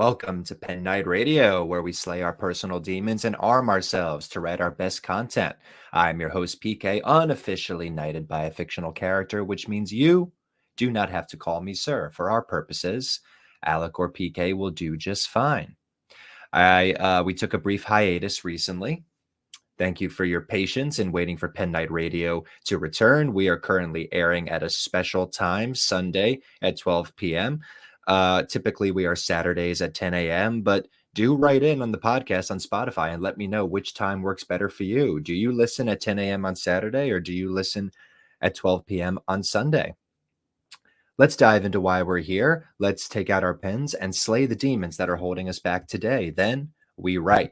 Welcome to Pen Night Radio, where we slay our personal demons and arm ourselves to write our best content. I'm your host, PK, unofficially knighted by a fictional character, which means you do not have to call me sir. For our purposes, Alec or PK will do just fine. We took a brief hiatus recently. Thank you for your patience in waiting for Pen Night Radio to return. We are currently airing at a special time, Sunday at 12 p.m. Typically, we are Saturdays at 10 a.m., but do write in on the podcast on Spotify and let me know which time works better for you. Do you listen at 10 a.m. on Saturday or do you listen at 12 p.m. on Sunday? Let's dive into why we're here. Let's take out our pens and slay the demons that are holding us back today. Then we write.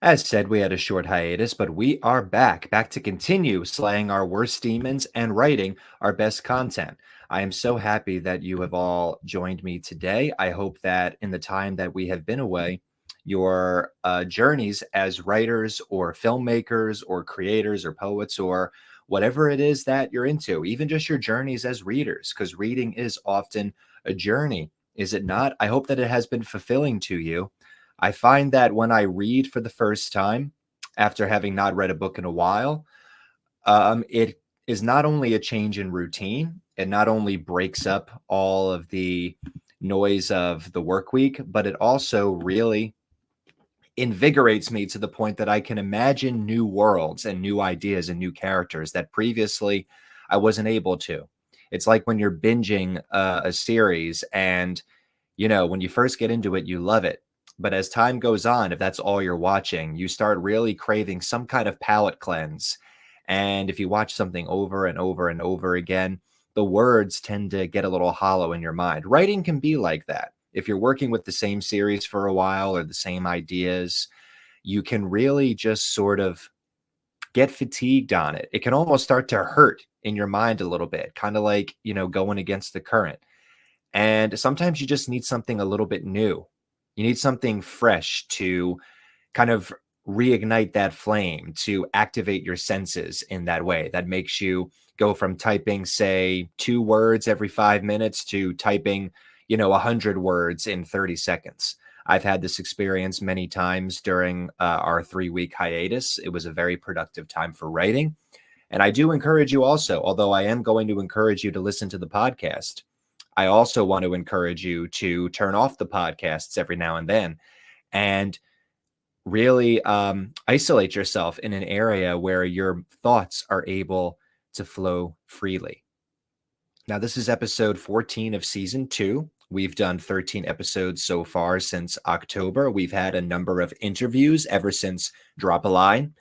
As said, we had a short hiatus, but we are back to continue slaying our worst demons and writing our best content. I am so happy that you have all joined me today. I hope that in the time that we have been away, your journeys as writers or filmmakers or creators or poets or whatever it is that you're into, even just your journeys as readers, because reading is often a journey, is it not? I hope that it has been fulfilling to you. I find that when I read for the first time, after having not read a book in a while, it is not only a change in routine, it not only breaks up all of the noise of the work week, but it also really invigorates me to the point that I can imagine new worlds and new ideas and new characters that previously I wasn't able to. It's like when you're binging a series and, when you first get into it, you love it. But as time goes on, if that's all you're watching, you start really craving some kind of palate cleanse. And if you watch something over and over and over again, the words tend to get a little hollow in your mind. Writing can be like that. If you're working with the same series for a while or the same ideas, you can really just sort of get fatigued on it. It can almost start to hurt in your mind a little bit, kind of like, going against the current. And sometimes you just need something a little bit new. You need something fresh to kind of reignite that flame, to activate your senses in that way. That makes you go from typing, say, 2 words every 5 minutes to typing, 100 words in 30 seconds. I've had this experience many times during our 3-week hiatus. It was a very productive time for writing. And I do encourage you also, although I am going to encourage you to listen to the podcast, I also want to encourage you to turn off the podcasts every now and then and really isolate yourself in an area where your thoughts are able to flow freely. Now, this is episode 14 of season 2. We've done 13 episodes so far since October. We've had a number of interviews ever since Drop a Line.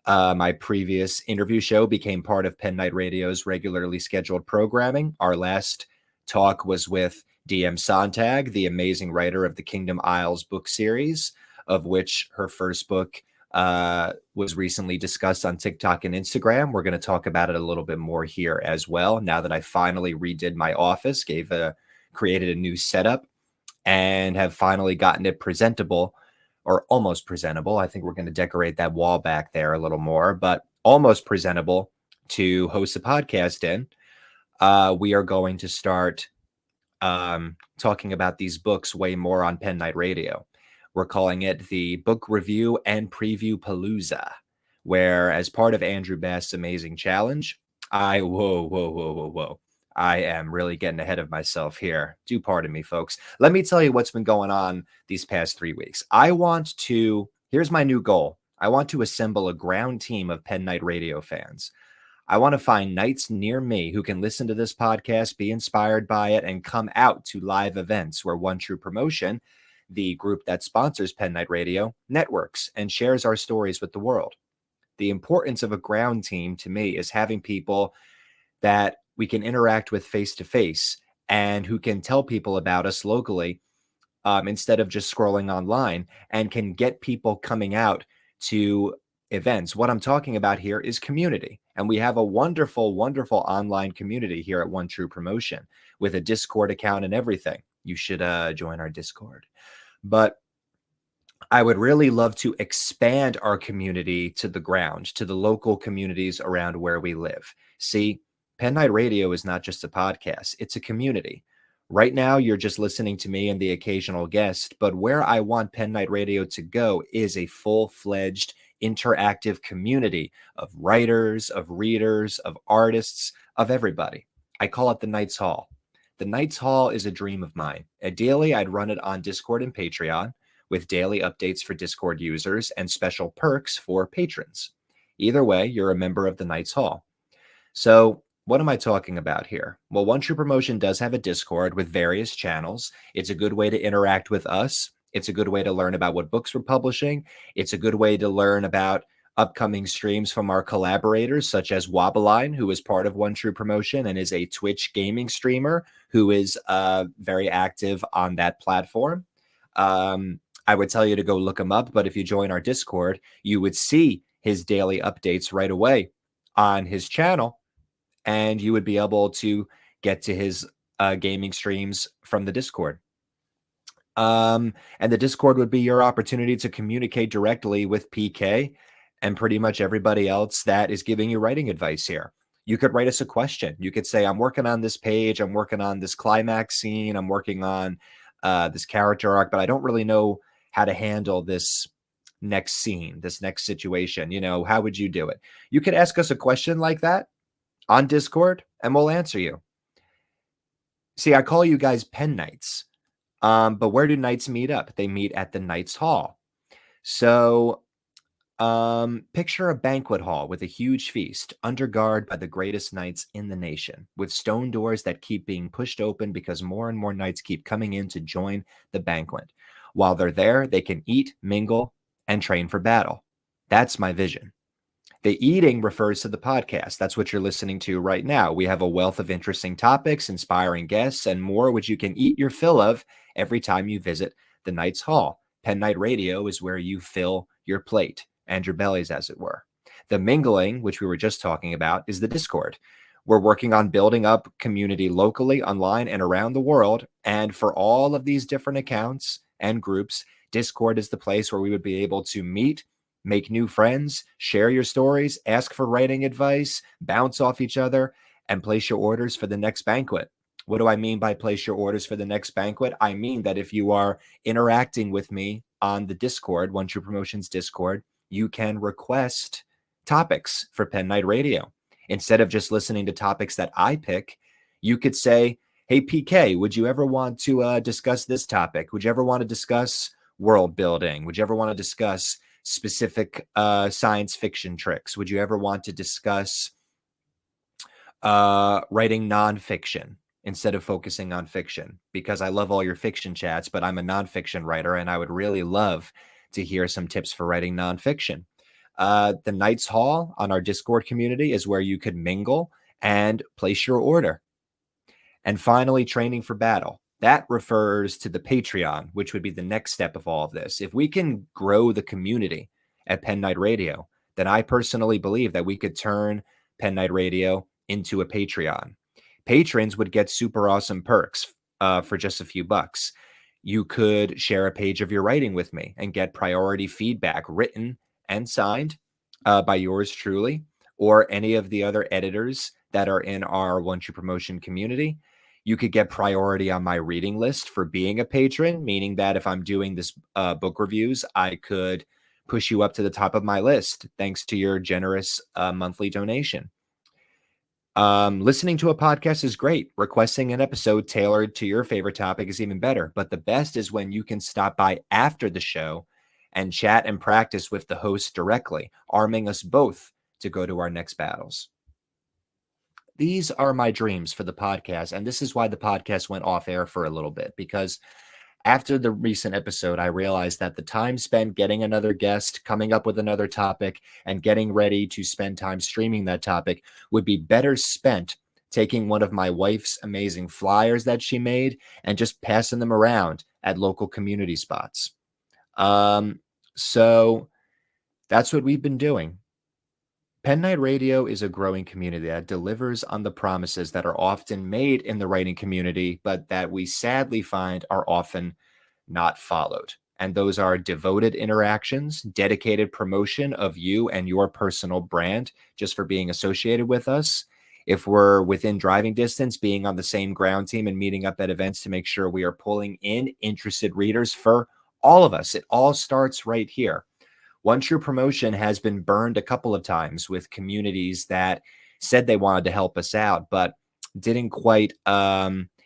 My previous interview show became part of Pen Night Radio's regularly scheduled programming. Our last talk was with DM Sontag, the amazing writer of the Kingdom Isles book series, of which her first book was recently discussed on TikTok and Instagram. We're going to talk about it a little bit more here as well. Now that I finally redid my office, created a new setup, and have finally gotten it presentable, or almost presentable. I think we're going to decorate that wall back there a little more, but almost presentable to host a podcast in. We are going to start talking about these books way more on Pen Night Radio. We're calling it the Book Review and Preview Palooza, where as part of Andrew Bass's amazing challenge, whoa. I am really getting ahead of myself here. Do pardon me, folks. Let me tell you what's been going on these past 3 weeks. Here's my new goal. I want to assemble a ground team of Pen Night Radio fans. I want to find knights near me who can listen to this podcast, be inspired by it, and come out to live events where One True Promotion, the group that sponsors Pen Night Radio, networks and shares our stories with the world. The importance of a ground team to me is having people that we can interact with face to face and who can tell people about us locally instead of just scrolling online, and can get people coming out to events. What I'm talking about here is community. And we have a wonderful, wonderful online community here at One True Promotion with a Discord account and everything. You should join our Discord. But I would really love to expand our community to the ground, to the local communities around where we live. See, Pen Night Radio is not just a podcast, it's a community. Right now, you're just listening to me and the occasional guest, but where I want Pen Night Radio to go is a full-fledged interactive community of writers, of readers, of artists, of everybody. I call it the Knights Hall. The Knights Hall is a dream of mine. Ideally, I'd run it on Discord and Patreon, with daily updates for Discord users and special perks for patrons. Either way, you're a member of the Knights Hall. So what am I talking about here? Well, One True Promotion does have a Discord with various channels. It's a good way to interact with us. It's a good way to learn about what books we're publishing. It's a good way to learn about upcoming streams from our collaborators, such as Wobbleline, who is part of One True Promotion and is a Twitch gaming streamer who is very active on that platform. I would tell you to go look him up, but if you join our Discord, you would see his daily updates right away on his channel, and you would be able to get to his gaming streams from the Discord. And the Discord would be your opportunity to communicate directly with PK and pretty much everybody else that is giving you writing advice here. You could write us a question. You could say, I'm working on this page. I'm working on this climax scene. I'm working on this character arc, but I don't really know how to handle this next scene, this next situation. You know, how would you do it? You could ask us a question like that on Discord and we'll answer you. See, I call you guys pen knights, but where do knights meet up? They meet at the Knights Hall. So picture a banquet hall with a huge feast under guard by the greatest knights in the nation, with stone doors that keep being pushed open because more and more knights keep coming in to join the banquet. While they're there, they can eat, mingle, and train for battle. That's my vision. The eating refers to the podcast. That's what you're listening to right now. We have a wealth of interesting topics, inspiring guests, and more, which you can eat your fill of every time you visit the Knights Hall. Pen Night Radio is where you fill your plate and your bellies, as it were. The mingling, which we were just talking about, is the Discord. We're working on building up community locally, online, and around the world. And for all of these different accounts and groups, Discord is the place where we would be able to meet, make new friends, share your stories, ask for writing advice, bounce off each other, and place your orders for the next banquet. What do I mean by place your orders for the next banquet? I mean that if you are interacting with me on the Discord, One True Promotions Discord, you can request topics for Pen Night Radio. Instead of just listening to topics that I pick, you could say, hey, PK, would you ever want to discuss this topic? Would you ever want to discuss world building? Would you ever want to discuss specific science fiction tricks? Would you ever want to discuss writing nonfiction instead of focusing on fiction? Because I love all your fiction chats, but I'm a nonfiction writer, and I would really love to hear some tips for writing nonfiction. The Knights Hall on our Discord community is where you could mingle and place your order. And finally, training for battle. That refers to the Patreon, which would be the next step of all of this. If we can grow the community at Pen Night Radio, then I personally believe that we could turn Pen Night Radio into a Patreon. Patrons would get super awesome perks for just a few bucks. You could share a page of your writing with me and get priority feedback written and signed by yours truly or any of the other editors that are in our One True Promotion community. You could get priority on my reading list for being a patron, meaning that if I'm doing this book reviews, I could push you up to the top of my list thanks to your generous monthly donation. Listening to a podcast is great. Requesting an episode tailored to your favorite topic is even better. But the best is when you can stop by after the show and chat and practice with the host directly, arming us both to go to our next battles. These are my dreams for the podcast, and this is why the podcast went off air for a little bit, because after the recent episode, I realized that the time spent getting another guest, coming up with another topic, and getting ready to spend time streaming that topic would be better spent taking one of my wife's amazing flyers that she made and just passing them around at local community spots. So that's what we've been doing. Pen Night Radio is a growing community that delivers on the promises that are often made in the writing community, but that we sadly find are often not followed. And those are devoted interactions, dedicated promotion of you and your personal brand just for being associated with us. If we're within driving distance, being on the same ground team and meeting up at events to make sure we are pulling in interested readers for all of us. It all starts right here. One True Promotion has been burned a couple of times with communities that said they wanted to help us out, but didn't quite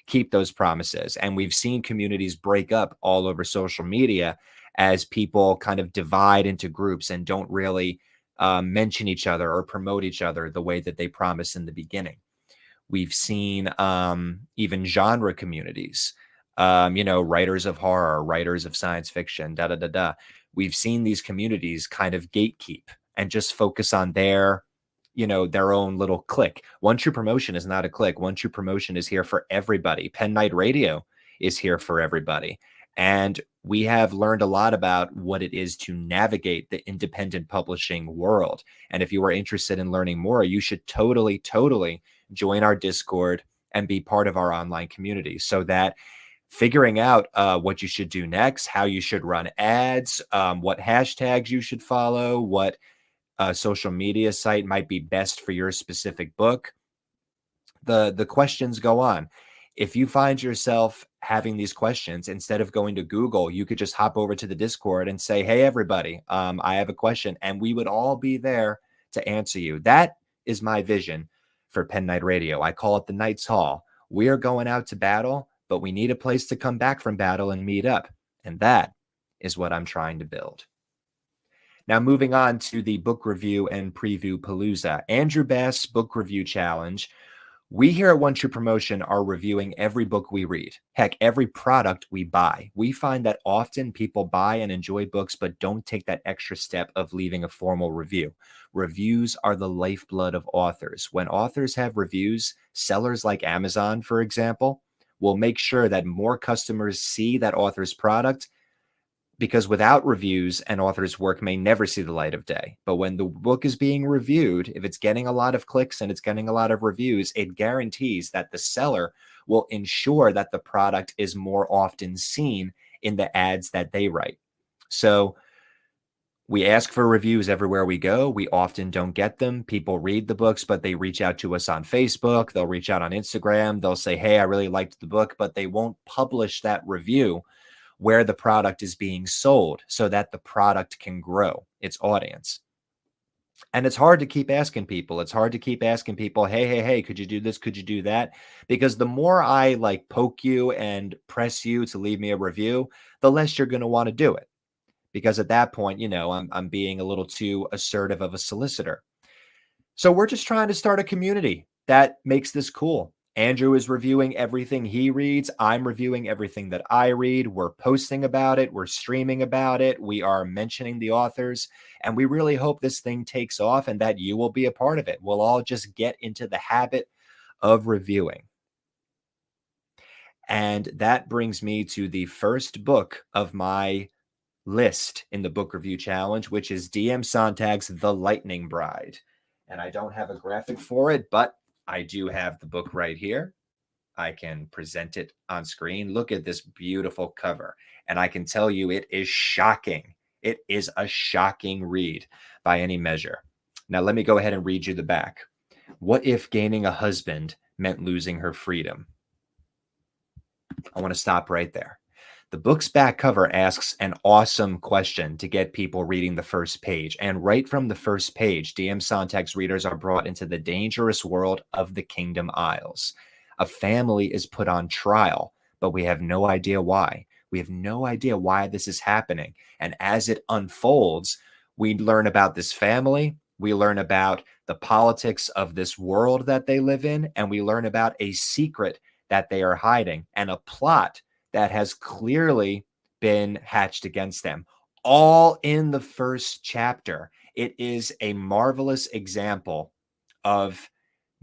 keep those promises. And we've seen communities break up all over social media as people kind of divide into groups and don't really mention each other or promote each other the way that they promised in the beginning. We've seen even genre communities, writers of horror, writers of science fiction, da da da da. We've seen these communities kind of gatekeep and just focus on their own little clique. One True Promotion is not a clique. One True Promotion is here for everybody. Pen Night Radio is here for everybody. And we have learned a lot about what it is to navigate the independent publishing world. And if you are interested in learning more, you should totally, totally join our Discord and be part of our online community so that figuring out what you should do next, how you should run ads, what hashtags you should follow, what social media site might be best for your specific book. The questions go on. If you find yourself having these questions, instead of going to Google, you could just hop over to the Discord and say, hey, everybody, I have a question. And we would all be there to answer you. That is my vision for Pen Night Radio. I call it the Knight's Hall. We are going out to battle, but we need a place to come back from battle and meet up. And that is what I'm trying to build. Now, moving on to the book review and preview Palooza. Andrew Bass Book Review Challenge. We here at One True Promotion are reviewing every book we read. Heck, every product we buy. We find that often people buy and enjoy books, but don't take that extra step of leaving a formal review. Reviews are the lifeblood of authors. When authors have reviews, sellers like Amazon, for example, will make sure that more customers see that author's product, because without reviews, an author's work may never see the light of day. But when the book is being reviewed, if it's getting a lot of clicks and it's getting a lot of reviews, it guarantees that the seller will ensure that the product is more often seen in the ads that they write. So we ask for reviews everywhere we go. We often don't get them. People read the books, but they reach out to us on Facebook. They'll reach out on Instagram. They'll say, hey, I really liked the book, but they won't publish that review where the product is being sold so that the product can grow its audience. And it's hard to keep asking people. It's hard to keep asking people, hey, could you do this? Could you do that? Because the more I poke you and press you to leave me a review, the less you're going to want to do it. Because at that point, I'm being a little too assertive of a solicitor. So we're just trying to start a community that makes this cool. Andrew is reviewing everything he reads. I'm reviewing everything that I read. We're posting about it. We're streaming about it. We are mentioning the authors. And we really hope this thing takes off and that you will be a part of it. We'll all just get into the habit of reviewing. And that brings me to the first book of my list in the book review challenge, which is DM Sontag's The Lightning Bride. And I don't have a graphic for it, but I do have the book right here. I can present it on screen. Look at this beautiful cover. And I can tell you it is shocking. It is a shocking read by any measure. Now, let me go ahead and read you the back. What if gaining a husband meant losing her freedom? I want to stop right there. The book's back cover asks an awesome question to get people reading the first page. And right from the first page, DM Sontag's readers are brought into the dangerous world of the Kingdom Isles. A family is put on trial, but we have no idea why. We have no idea why this is happening. And as it unfolds, we learn about this family. We learn about the politics of this world that they live in. And we learn about a secret that they are hiding and a plot that has clearly been hatched against them, all in the first chapter. It is a marvelous example of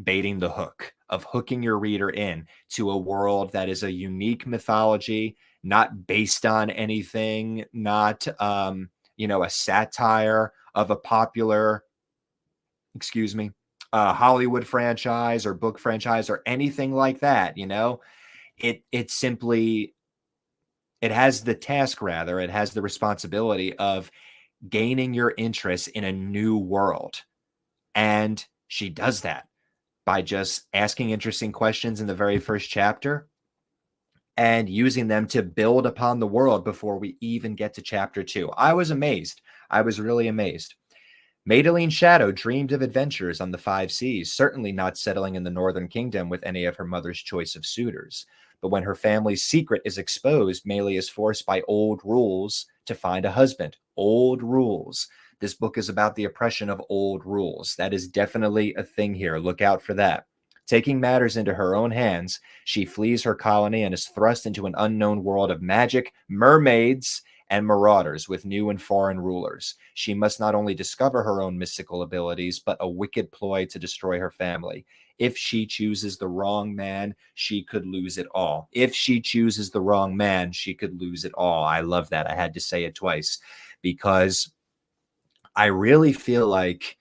baiting the hook, of hooking your reader in to a world that is a unique mythology, not based on anything, not, a satire of a popular excuse me, Hollywood franchise or book franchise or anything like that. You know, it simply, it has the task, rather, it has the responsibility of gaining your interest in a new world. And she does that by just asking interesting questions in the very first chapter and using them to build upon the world before we even get to chapter 2. I was amazed. I was really amazed. Madeline Shadow dreamed of adventures on the five seas, certainly not settling in the Northern Kingdom with any of her mother's choice of suitors. But when her family's secret is exposed, Melee is forced by old rules to find a husband. Old rules. This book is about the oppression of old rules. That is definitely a thing here. Look out for that. Taking matters into her own hands, she flees her colony and is thrust into an unknown world of magic, mermaids, and marauders with new and foreign rulers. She must not only discover her own mystical abilities, but a wicked ploy to destroy her family. If she chooses the wrong man, she could lose it all. If she chooses the wrong man, she could lose it all. I love that. I had to say it twice because I really feel like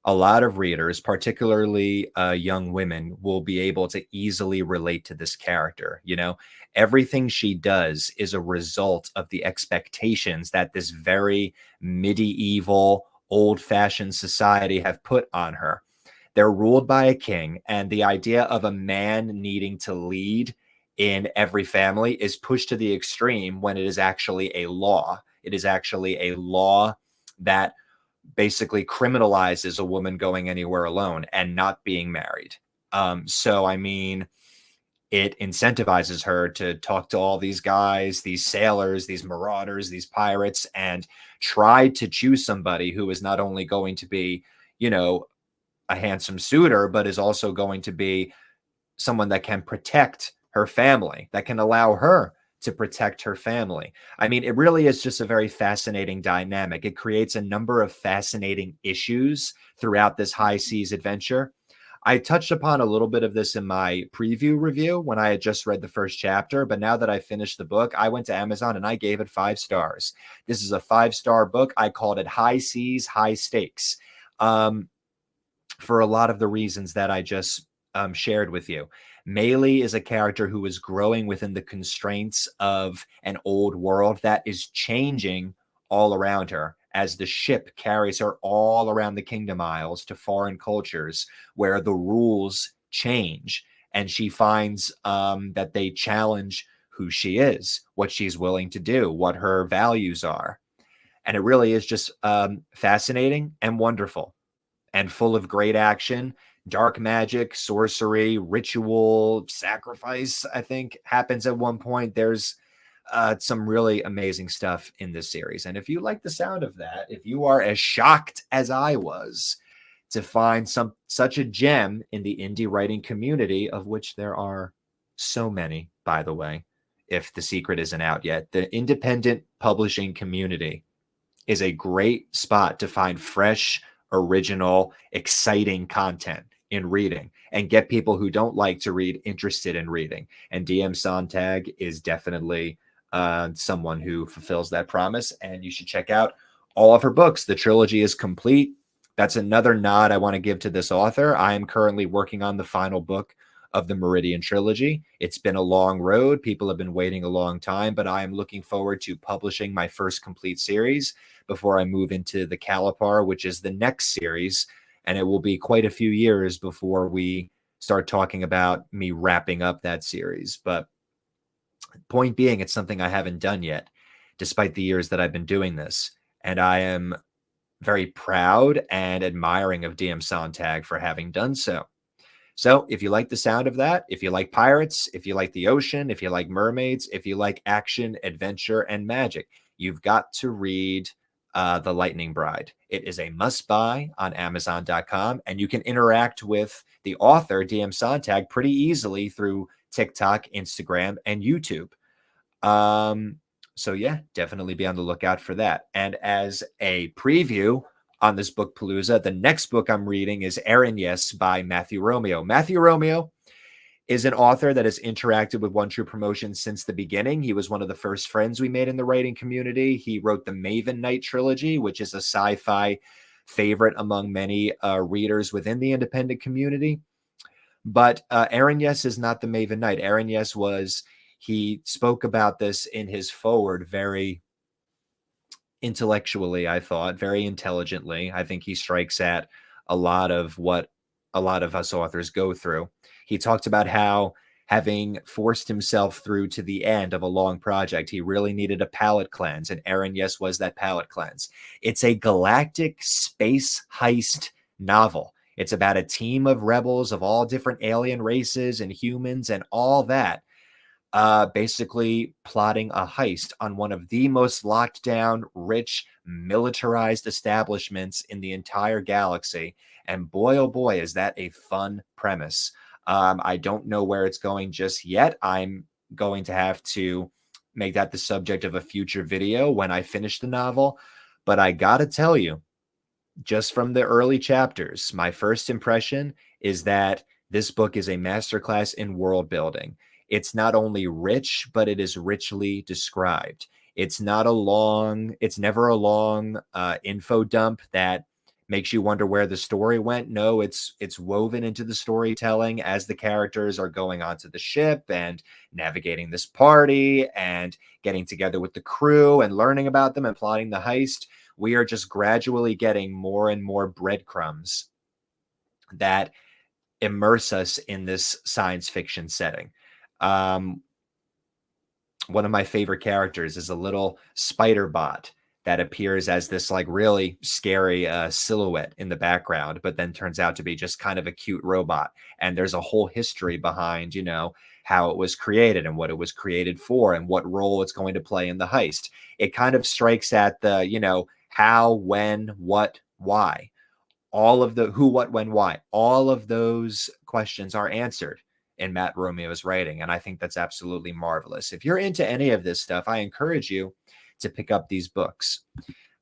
a lot of readers, particularly young women, will be able to easily relate to this character. You know, everything she does is a result of the expectations that this very medieval, old-fashioned society have put on her. They're ruled by a king, and the idea of a man needing to lead in every family is pushed to the extreme when it is actually a law. It is actually a law that basically criminalizes a woman going anywhere alone and not being married. So, I mean, it incentivizes her to talk to all these guys, these sailors, these marauders, these pirates, and try to choose somebody who is not only going to be, you know, a handsome suitor, but is also going to be someone that can protect her family, that can allow her to protect her family. I mean, it really is just a very fascinating dynamic. It creates a number of fascinating issues throughout this high seas adventure. I touched upon a little bit of this in my preview review when I had just read the first chapter, but now that I finished the book, I went to Amazon and I gave it 5 stars. This is a 5-star book. I called it High Seas, High Stakes, for a lot of the reasons that I just shared with you. Melee is a character who is growing within the constraints of an old world that is changing all around her as the ship carries her all around the Kingdom Isles to foreign cultures where the rules change. And she finds that they challenge who she is, what she's willing to do, what her values are. And it really is just fascinating and wonderful and full of great action. Dark magic, sorcery, ritual, sacrifice, I think, happens at one point. There's some really amazing stuff in this series. And if you like the sound of that, if you are as shocked as I was to find such a gem in the indie writing community, of which there are so many, by the way, if the secret isn't out yet, the independent publishing community is a great spot to find fresh, original, exciting content in reading and get people who don't like to read interested in reading. And DM Sontag is definitely someone who fulfills that promise. And you should check out all of her books. The trilogy is complete. That's another nod I want to give to this author. I am currently working on the final book of the Meridian trilogy. It's been a long road. People have been waiting a long time, but I am looking forward to publishing my first complete series before I move into the Calipar, which is the next series. And it will be quite a few years before we start talking about me wrapping up that series. But point being, it's something I haven't done yet, despite the years that I've been doing this. And I am very proud and admiring of DM Sontag for having done so. So if you like the sound of that, if you like pirates, if you like the ocean, if you like mermaids, if you like action, adventure, and magic, you've got to read The Lightning Bride. It is a must-buy on Amazon.com, and you can interact with the author, DM Sontag, pretty easily through TikTok, Instagram, and YouTube. So yeah, definitely be on the lookout for that. And as a preview on this book Palooza, the next book I'm reading is Yes by Matthew Romeo. Matthew Romeo is an author that has interacted with One True Promotions since the beginning. He was one of the first friends we made in the writing community. He wrote the Maven Knight trilogy, which is a sci-fi favorite among many readers within the independent community. But Aaron Yes is not the Maven Knight. Aaron Yes he spoke about this in his forward very intellectually, I thought, very intelligently. I think he strikes at a lot of what a lot of us authors go through. He talked about how, having forced himself through to the end of a long project, he really needed a palate cleanse, and Aaron Yes was that palate cleanse. It's a galactic space heist novel. It's about a team of rebels of all different alien races and humans and all that, basically plotting a heist on one of the most locked down, rich, militarized establishments in the entire galaxy. And boy, oh boy, is that a fun premise. I don't know where it's going just yet. I'm going to have to make that the subject of a future video when I finish the novel. But I gotta tell you, just from the early chapters, my first impression is that this book is a masterclass in world building. It's not only rich, but it is richly described. It's never a long info dump that makes you wonder where the story went. No, it's woven into the storytelling as the characters are going onto the ship and navigating this party and getting together with the crew and learning about them and plotting the heist. We are just gradually getting more and more breadcrumbs that immerse us in this science fiction setting. Um, One of my favorite characters is a little spider bot that appears as this like really scary silhouette in the background, but then turns out to be just kind of a cute robot. And there's a whole history behind, how it was created and what it was created for and what role it's going to play in the heist. It kind of strikes at the, how, when, what, why. All of the who, what, when, why. All of those questions are answered in Matt Romeo's writing. And I think that's absolutely marvelous. If you're into any of this stuff, I encourage you to pick up these books.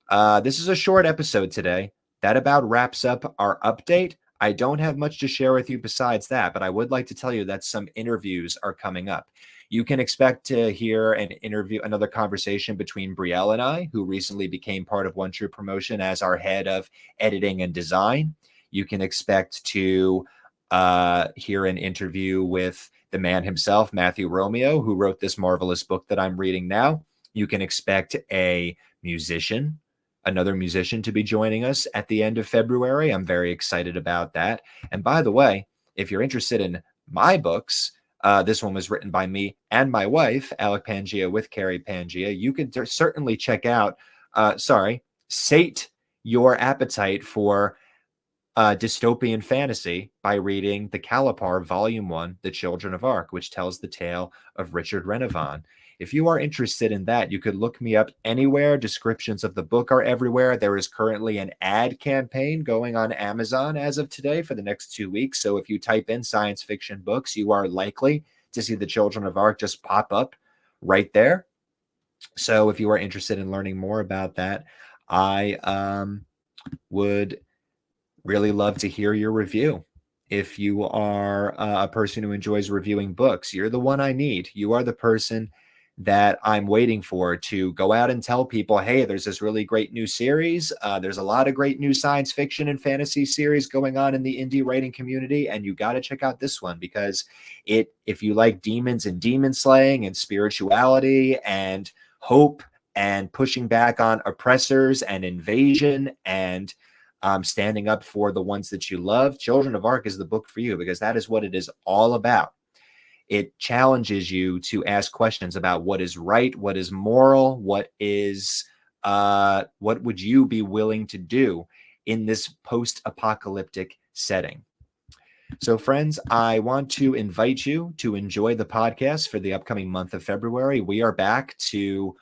This is a short episode today. That about wraps up our update. I don't have much to share with you besides that, but I would like to tell you that some interviews are coming up. You can expect to hear another conversation between Brielle and I, who recently became part of One True Promotion as our head of editing and design. You can expect to hear an interview with the man himself, Matthew Romeo, who wrote this marvelous book that I'm reading now. You can expect another musician to be joining us at the end of February. I'm very excited about that. And by the way, if you're interested in my books, this one was written by me and my wife, Alec Pangia, with Carrie Pangia. You could certainly check out, sate your appetite for dystopian fantasy by reading The Calipar, Volume 1, The Children of Arc, which tells the tale of Richard Renovan. If you are interested in that, you could look me up anywhere. Descriptions of the book are everywhere. There is currently an ad campaign going on Amazon as of today for the next 2 weeks. So if you type in science fiction books, you are likely to see The Children of Arc just pop up right there. So if you are interested in learning more about that, I would really love to hear your review. If you are a person who enjoys reviewing books, you're the one I need. You are the person that I'm waiting for to go out and tell people, hey, there's this really great new series. There's a lot of great new science fiction and fantasy series going on in the indie writing community, and you got to check out this one because if you like demons and demon slaying and spirituality and hope and pushing back on oppressors and invasion and standing up for the ones that you love, Children of Arc is the book for you because that is what it is all about. It challenges you to ask questions about what is right, what is moral, what would you be willing to do in this post-apocalyptic setting. So friends, I want to invite you to enjoy the podcast for the upcoming month of February. We are back to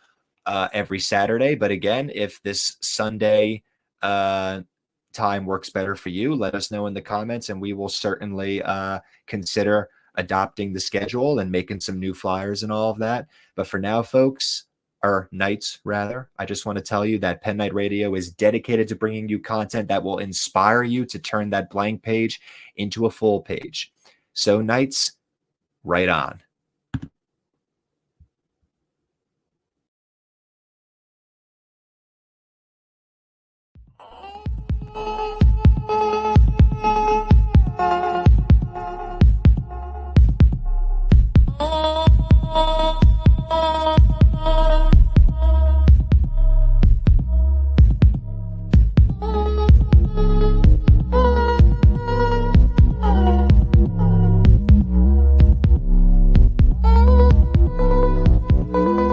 every Saturday, but again, if this Sunday time works better for you, let us know in the comments and we will certainly consider adopting the schedule and making some new flyers and all of that. But for now, folks, or nights rather, I just want to tell you that Pen Night Radio is dedicated to bringing you content that will inspire you to turn that blank page into a full page. So nights, right on.